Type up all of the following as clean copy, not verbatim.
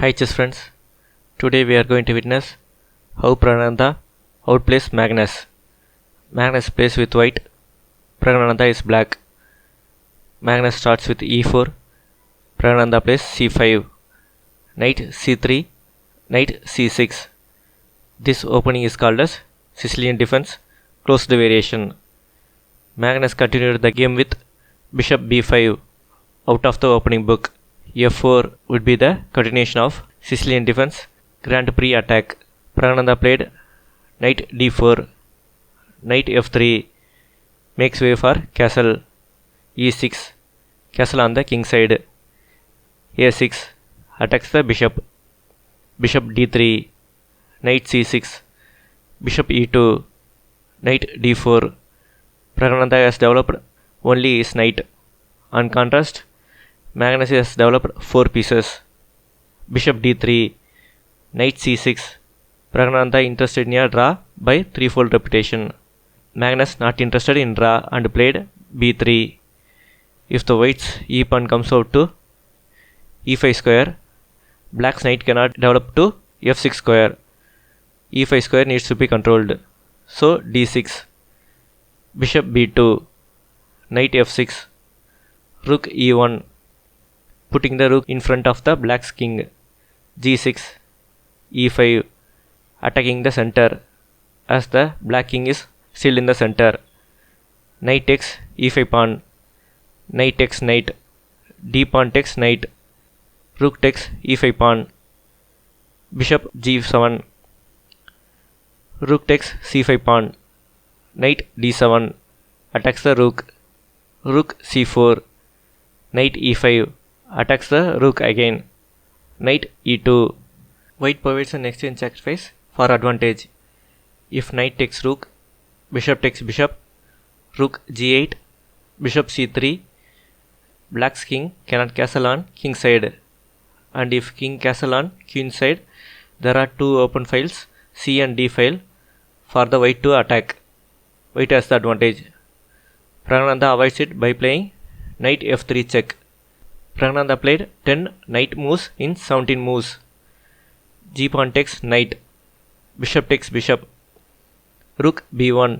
Hi chess friends, today we are going to witness how Praggnanandhaa outplays Magnus. Magnus plays with white, Praggnanandhaa is black. Magnus starts with e4, Praggnanandhaa plays c5, knight c3, knight c6. This opening is called as Sicilian defense, closed variation. Magnus continued the game with bishop b5 out of the opening book. f4 would be the continuation of Sicilian defense, Grand Prix attack. Praggnanandhaa played knight d4, knight f3, makes way for castle, e6, castle on the king side, a6, attacks the bishop, bishop d3, knight c6, bishop e2, knight d4. Praggnanandhaa has developed only his knight. On contrast, Magnus has developed 4 pieces. Bishop d3, knight c6. Praggnanandhaa interested in a draw by threefold repetition. Magnus not interested in draw and played b3. If the white's e pawn comes out to e5 square, black's knight cannot develop to f6 square. e5 square needs to be controlled. So d6, bishop b2, knight f6, rook e1, putting the rook in front of the black's king, g6, e5, attacking the center as the black king is still in the center. Knight takes e5 pawn, knight takes knight, d pawn takes knight, rook takes e5 pawn, bishop g7, rook takes c5 pawn, knight d7, attacks the rook, rook c4, knight e5, attacks the rook again, knight e2. White provides an exchange sacrifice for advantage. If knight takes rook, bishop takes bishop, rook g8, bishop c3, black's king cannot castle on king side, and if king castle on queen side, there are 2 open files, c and d file, for the white to attack. White has the advantage. Praggnanandhaa avoids it by playing knight f3 check. Praggnanandhaa played 10 knight moves in 17 moves. G pawn takes knight, bishop takes bishop, rook b1,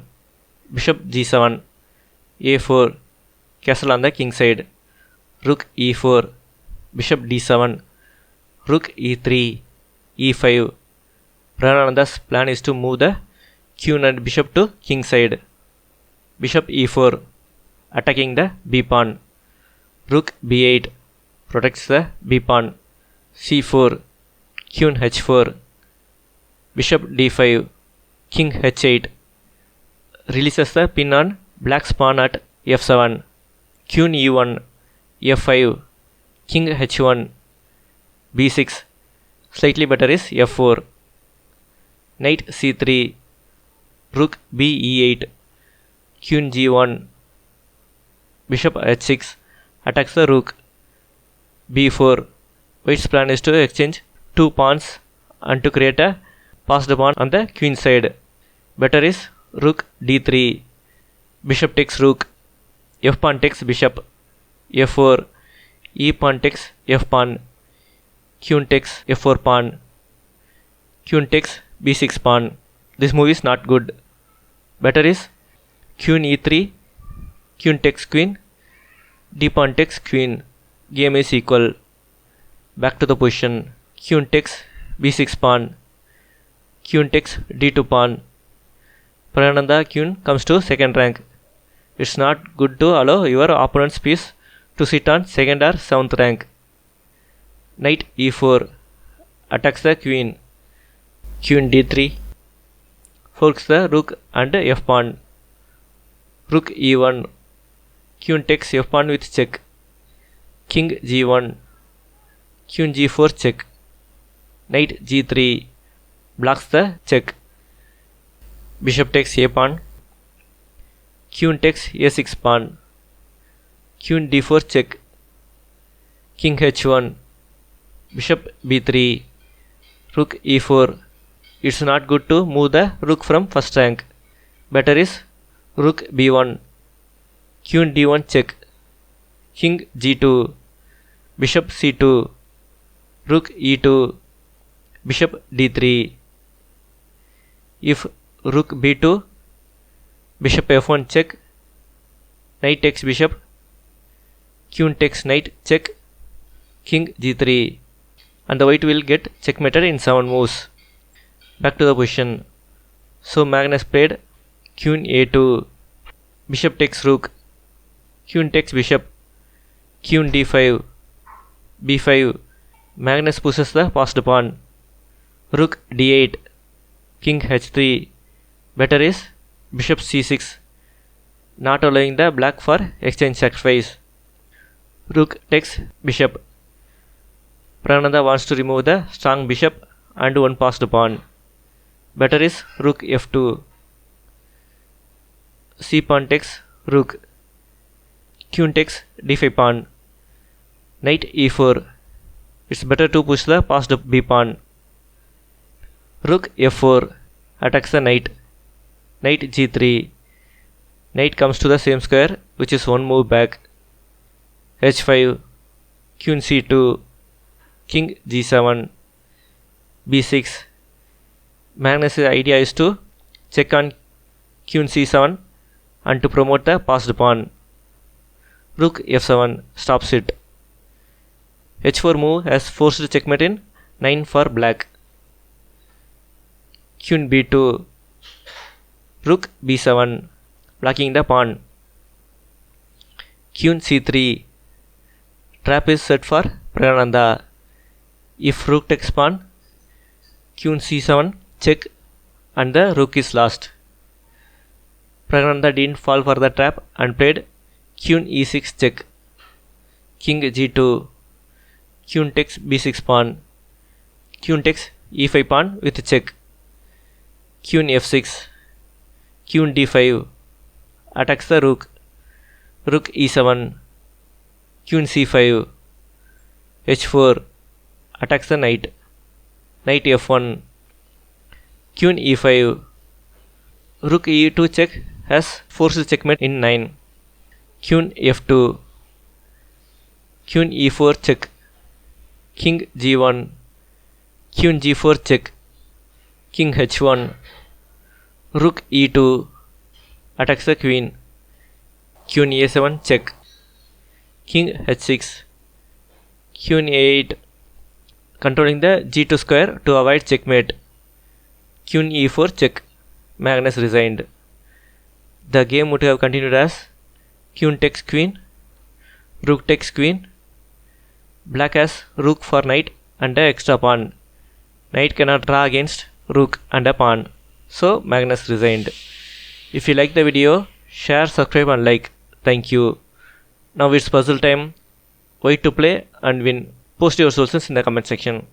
bishop g7, a4, castle on the king side, rook e4, bishop d7, rook e3, e5. Praggnanandhaa's plan is to move the queen and bishop to king side. Bishop e4, attacking the b pawn, rook b8, protects the b pawn, c4, queen h4, bishop d5, king h8, releases the pin on black's pawn at f7, queen e1, f5, king h1, b6, slightly better is f4, knight c3, rook b e8, queen g1, bishop h6, attacks the rook, b4. White's plan is to exchange 2 pawns and to create a passed pawn on the queen side. Better is rook d3, bishop takes rook, f pawn takes bishop, f4, e pawn takes f pawn, queen takes f4 pawn, queen takes b6 pawn. This move is not good. Better is queen e3, queen takes queen, d pawn takes queen. Game is equal. Back to the position. Queen takes b6 pawn, queen takes d2 pawn. Praggnanandhaa queen comes to second rank. It's not good to allow your opponent's piece to sit on second or 7th rank. Knight e4, attacks the queen, queen d3, forks the rook and f pawn, rook e1, queen takes f pawn with check, king g1, queen g4 check, knight g3, blocks the check, bishop takes a pawn, queen takes a6 pawn, queen d4 check, king h1, bishop b3, rook e4. It's not good to move the rook from first rank. Better is rook b1, queen d1 check, king g2, bishop c2, rook e2, bishop d3. If rook b2, bishop f1 check, knight takes bishop, queen takes knight check, king g3, and the white will get checkmated in 7 moves. Back to the position. So Magnus played queen a2, bishop takes rook, queen takes bishop, queen d5, b5. Magnus pushes the passed pawn, rook d8, king h3. Better is bishop c6, not allowing the black for exchange sacrifice. Rook takes bishop. Praggnanandhaa wants to remove the strong bishop and one passed pawn. Better is rook f2. C pawn takes rook. Queen takes d5 pawn. Knight e4. It's better to push the passed b pawn. Rook f4 attacks the knight. Knight g3. Knight comes to the same square, which is one move back. h5. Queen c2. King g7. b6. Magnus' idea is to check on queen c7 and to promote the passed pawn. Rook f7 stops it. h4 move has forced checkmate in 9 for black. Queen b2, rook b7, blocking the pawn. Queen c3, trap is set for Praggnanandhaa. If rook takes pawn, queen c7 check and the rook is lost. Praggnanandhaa didn't fall for the trap and played queen e6 check, king g2, queen takes b6 pawn, queen takes e5 pawn with check, queen f6, queen d5, attacks the rook, rook e7, queen c5, h4, attacks the knight, knight f1, queen e5, rook e2 check has forced checkmate in 9, queen f2, queen e4 check, king g1, queen g4 check, king h1, rook e2, attacks the queen, queen a7 check, king h6, queen a8, controlling the g2 square to avoid checkmate, queen e4 check. Magnus resigned. The game would have continued as queen takes queen, rook takes queen, black has rook for knight and a extra pawn. Knight cannot draw against rook and a pawn. So Magnus resigned. If you like the video, share, subscribe and like. Thank you. Now it's puzzle time. White to play and win. Post your solutions in the comment section.